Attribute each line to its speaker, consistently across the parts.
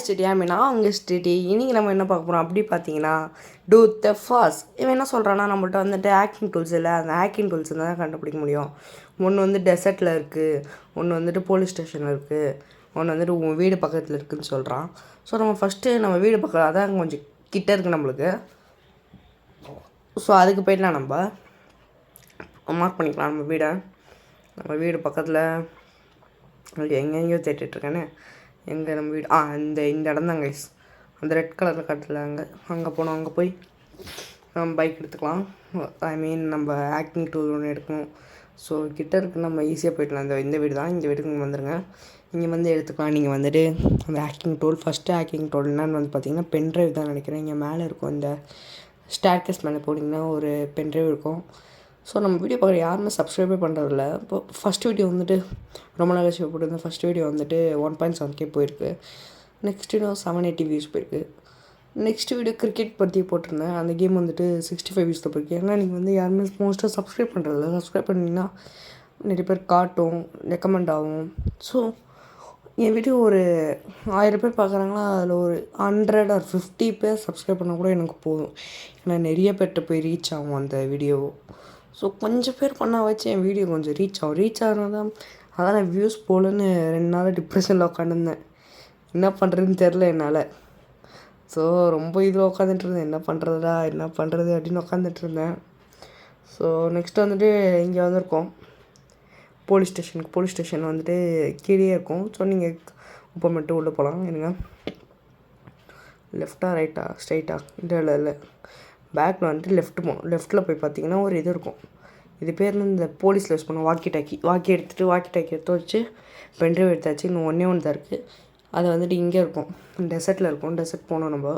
Speaker 1: Study நான் அவங்க study இன்றைக்கி நம்ம என்ன பார்க்க போகிறோம் அப்படி பார்த்தீங்கன்னா டூ த ஃபாஸ்ட். இவன் என்ன சொல்கிறான்னா நம்மள்ட்ட வந்துட்டு ஹேக்கிங் டூல்ஸ் இல்லை, அந்த ஹேக்கிங் டூல்ஸ் தான் கண்டுபிடிக்க முடியும். ஒன்று வந்து டெசர்ட்டில் இருக்குது, ஒன்று வந்துட்டு போலீஸ் ஸ்டேஷனில் இருக்குது, ஒன்று வந்துட்டு உங்கள் வீடு பக்கத்தில் இருக்குதுன்னு சொல்கிறான். ஸோ நம்ம ஃபஸ்ட்டு நம்ம வீடு பக்கம் அதான் கொஞ்சம் கிட்ட இருக்குது நம்மளுக்கு. ஸோ அதுக்கு போய்டலாம், நம்ம மார்க் பண்ணிக்கலாம் நம்ம வீடு பக்கத்தில் எங்கெங்கேயோ தேட்டிட்ருக்கேன்னு. எங்கே நம்ம வீடு இந்த இடம் தான் கைஸ், அந்த ரெட் கலரில் கட்டில் அங்கே போனோம். அங்கே போய் நம்ம பைக் எடுத்துக்கலாம். நம்ம ஆக்டிங் டூல் ஒன்று எடுக்கணும். ஸோ கிட்ட இருக்குது, நம்ம ஈஸியாக போய்டலாம். இந்த வீடு தான், இந்த வீட்டுக்கு இங்கே வந்துடுங்க. இங்கே வந்து எடுத்துக்கலாம். நீங்கள் வந்துட்டு அந்த hacking tool, first hacking tool என்னன்னு வந்து பார்த்தீங்கன்னா பென்ட்ரைவ் தான் நினைக்கிறேன். இங்கே மேலே இருக்கும், இந்த ஸ்டேர்கேஸ் மேலே போட்டிங்கன்னா ஒரு பென்ட்ரைவ் இருக்கும். ஸோ நம்ம வீடியோ பார்க்குற யாருமே சப்ஸ்கிரைபே பண்ணுறதில்ல. இப்போ ஃபஸ்ட் வீடியோ வந்துட்டு ரொம்ப நாள் கழிச்சு போட்டிருந்தேன். ஃபஸ்ட் வீடியோ வந்துட்டு 1.7K போயிருக்கு. நெக்ஸ்ட் வீடியோ 780 வியூஸ் போயிருக்கு. நெக்ஸ்ட் வீடியோ கிரிக்கெட் பற்றி போட்டிருந்தேன். அந்த கேம் வந்துட்டு 65 வியூஸ் தான் போயிருக்கு. ஏன்னா நீங்கள் வந்து யாருமே மோஸ்ட்டாக சப்ஸ்கிரைப் பண்ணுறதில்ல. சப்ஸ்கிரைப் பண்ணிங்கன்னா நிறைய பேர் காட்டும், ரெக்கமெண்ட் ஆகும். ஸோ என் வீடியோ ஒரு 1000 பேர் பார்க்குறாங்களா, அதில் ஒரு 100 or 50 பேர் சப்ஸ்கிரைப் பண்ணால் கூட எனக்கு போதும். ஏன்னா நிறைய பேர்கிட்ட போய் ரீச் ஆகும் அந்த வீடியோ. ஸோ கொஞ்சம் பேர் பண்ணால் வச்சு என் வீடியோ கொஞ்சம் ரீச் ஆனால் தான். அதான் நான் வியூஸ் போகலன்னு 2 நாள் டிப்ரெஷனில் உட்காந்துருந்தேன். என்ன பண்ணுறதுன்னு தெரில என்னால். ஸோ ரொம்ப இதில் உட்காந்துட்ருந்தேன், என்ன பண்ணுறது அப்படின்னு உட்காந்துட்ருந்தேன். ஸோ நெக்ஸ்ட்டு வந்துட்டு இங்கே வந்திருக்கோம் போலீஸ் ஸ்டேஷன் வந்துட்டு கீழே இருக்கும். ஸோ நீங்கள் இப்போ மட்டும் உள்ளே போகலாம். இருங்க, லெஃப்டா ரைட்டா ஸ்ட்ரைட்டா இல்லை பேக்கில் வந்துட்டு லெஃப்ட்டு போகணும். லெஃப்ட்டில் போய் பார்த்தீங்கன்னா ஒரு இது இருக்கும். இது பேர் இந்த போலீஸில் யூஸ் பண்ணுவோம் வாக்கி டாக்கி எடுத்து வச்சு பென்ட்ரைவ் எடுத்தாச்சு. இன்னும் ஒன்று தான் இருக்குது. அது வந்துட்டு இங்கே இருக்கும், டெசர்ட்டில் இருக்கும். டெசர்ட் போனோம் நம்ம.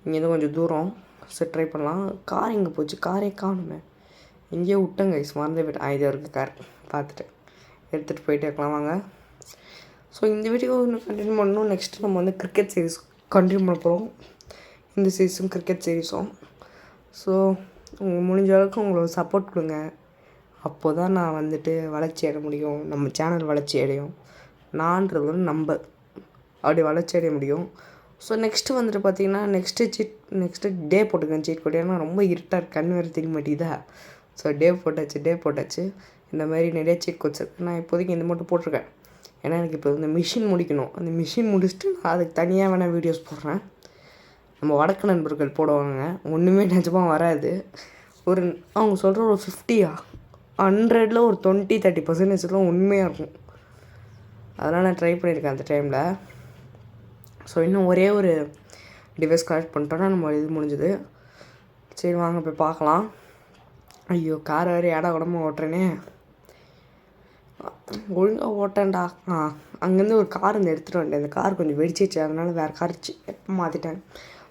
Speaker 1: இங்கேருந்து கொஞ்சம் தூரம். சரி ட்ரை பண்ணலாம். கார் எங்கே போச்சு? காரே காணுமே. எங்கேயோ விட்டேங்க கைஸ், மறந்தே போய்ட்டேன். இது இருக்குது கார், பார்த்துட்டு எடுத்துகிட்டு போயிட்டே இருக்கலாம் வாங்க. ஸோ இந்த வீடியோ இன்னும் கண்டினியூ பண்ணணும். நெக்ஸ்ட்டு நம்ம வந்து கிரிக்கெட் சீரிஸ் கண்டினியூ பண்ண போகிறோம். இந்த சீரீஸும் கிரிக்கெட் சீரீஸும். ஸோ முடிஞ்ச அளவுக்கு உங்களோட சப்போர்ட் கொடுங்க. அப்போ தான் நான் வந்துட்டு வளர்ச்சி அடைய முடியும், நம்ம சேனல் வளர்ச்சி அடையும். நான்றது நம்ம அப்படி வளர்ச்சி அடைய முடியும். ஸோ நெக்ஸ்ட்டு வந்துட்டு பார்த்தீங்கன்னா நெக்ஸ்ட்டு டே போட்டுக்கேன் சீட் கோட். ஏன்னா ரொம்ப இருட்டாக இருக்கு, கண் வேறு தெரிய மாட்டேங்குதா. ஸோ டே போட்டாச்சு. இந்த மாதிரி நிறைய சீட் கோட்ஸ் இருக்குது. நான் இப்போதைக்கு இந்த மட்டும் போட்டிருக்கேன். ஏன்னா எனக்கு இப்போ இந்த மிஷின் முடிக்கணும். அந்த மிஷின் முடிச்சுட்டு நான் அதுக்கு தனியாக வேணால் வீடியோஸ் போடுறேன். நம்ம வடக்கு நண்பர்கள் போடுவாங்க, ஒன்றுமே நிஜமாக வராது. அவங்க சொல்கிற ஒரு 100ல் ஒரு 20-30% உண்மையாக இருக்கும். அதெல்லாம் நான் ட்ரை பண்ணியிருக்கேன் அந்த டைமில். ஸோ இன்னும் ஒரே ஒரு டிவைஸ் கனெக்ட் பண்ணிட்டோன்னா நம்ம இது முடிஞ்சுது. சரி வாங்க போய் பார்க்கலாம். ஐயோ கார் வேறு ஏடா உடம்பு ஓட்டுறேனே, ஒழுங்காக ஓட்டேன்டா. அங்கேருந்து ஒரு கார் எடுத்துகிட்டு வந்துட்டேன். அந்த கார் கொஞ்சம் வெடிச்சிச்சு, அதனால் வேறு கார் மாற்றிட்டேன்.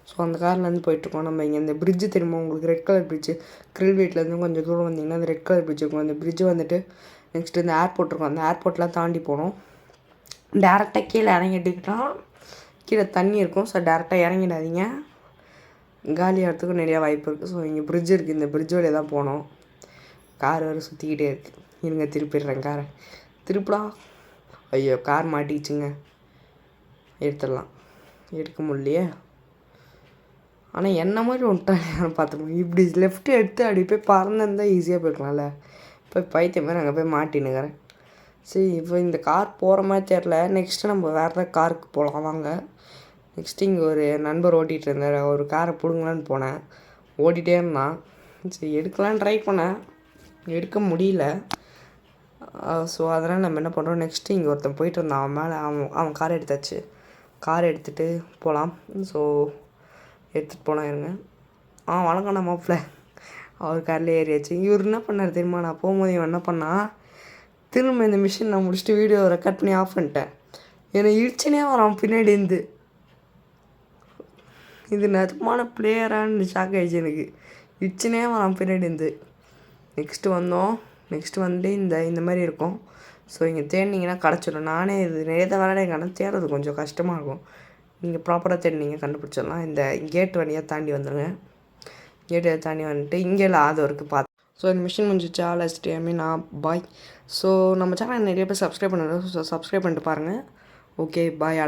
Speaker 1: ஸோ அந்த கார்லேருந்து போயிட்டுருக்கோம். நம்ம இங்கே இந்த பிரிட்ஜு தெரியுமா உங்களுக்கு, ரெட் கலர் பிரிட்ஜு. கிரில்வேட்லேருந்து கொஞ்சம் தூரம் வந்திங்கன்னா அந்த ரெட் கலர் பிரிட்ஜ் இருக்கும். அந்த பிரிட்ஜு வந்துட்டு நெக்ஸ்ட்டு இந்த ஏர்போர்ட் இருக்கும். அந்த ஏர்போர்ட்லாம் தாண்டி போகணும். டேரெக்டாக கீழே இறங்கிட்டுக்கிட்டா கீழே தண்ணி இருக்கும். ஸோ டேரெக்டாக இறங்கிடாதீங்க, காலியாகிறதுக்கும் நிறையா வாய்ப்பு இருக்குது. ஸோ இங்கே பிரிட்ஜ் இருக்குது, இந்த பிரிட்ஜ் வழியாக தான் போனோம். கார் வேறு சுற்றிக்கிட்டே இருக்குது. இருங்க திருப்பிடுறேன் காரை. திருப்பிடா. ஐயோ கார் மாட்டிக்கிச்சுங்க, எடுத்துடலாம். எடுக்க முடியலையே. ஆனால் என்ன மாதிரி ஒன்ட்டாங்க பார்த்தோம். இப்படி லெஃப்ட்டு எடுத்து அப்படி போய் பறந்துருந்தால் ஈஸியாக போய்க்கலாம்ல. போய் பைத்தியம் மாதிரி அங்கே போய் மாட்டினுக்கிறேன். சரி இப்போ இந்த கார் போகிற மாதிரி தெரில. நெக்ஸ்ட்டு நம்ம வேறு ஏதாவது காருக்கு போகலாம் வாங்க. நெக்ஸ்ட்டு இங்கே ஒரு நண்பர் ஓட்டிகிட்டு இருந்தார். ஒரு காரை பிடுங்கலான்னு போனேன், ஓட்டிகிட்டே இருந்தான். சரி எடுக்கலான்னு ட்ரை பண்ணேன், எடுக்க முடியல. ஸோ அதனால் நம்ம என்ன பண்ணுறோம், நெக்ஸ்ட்டு இங்கே ஒருத்தன் போயிட்டு இருந்தான். அவன் மேலே அவன் காரை எடுத்தாச்சு. காரை எடுத்துகிட்டு போகலாம். ஸோ எடுத்துகிட்டு போனால் இருங்க. வணக்கண்ணா மாப்பிள்ள. அவர் காரில் ஏறியாச்சு. இவர் என்ன பண்ணார் தெரியுமா, நான் போகும்போது இவன் என்ன பண்ணால், திரும்ப இந்த மிஷின் நான் முடிச்சுட்டு வீடியோ ரெக்கார்ட் பண்ணி ஆஃப் பண்ணிட்டேன். என்னை இடிச்சனே வரான் பின்னாடி இருந்து. இது நிஜமான பிளேயரான்னு ஷாக் ஆகிடுச்சு எனக்கு. இடிச்சனே வரான் பின்னாடி இருந்து. நெக்ஸ்ட்டு வந்து இந்த மாதிரி இருக்கும். ஸோ இங்கே தேடினீங்கன்னா கிடச்சிடும். நானே இது நிறைய தவிர எனக்கு தேடுறது கொஞ்சம் கஷ்டமாக இருக்கும். நீங்கள் ப்ராப்பராக தேடினீங்க கண்டுபிடிச்சிடலாம். இந்த கேட் வழியாக தாண்டி வந்துடுங்க. கேட்டு தாண்டி வந்துட்டு இங்கே அது வரைக்கும் பார்த்து. ஸோ இந்த மிஷின் முடிஞ்சிச்சு. நான் பாய். ஸோ நம்ம சேனல் நிறைய பேர் சப்ஸ்கிரைப் பண்ணுறோம். ஸோ சப்ஸ்கிரைப் பண்ணிட்டு பாருங்கள். Okay bye.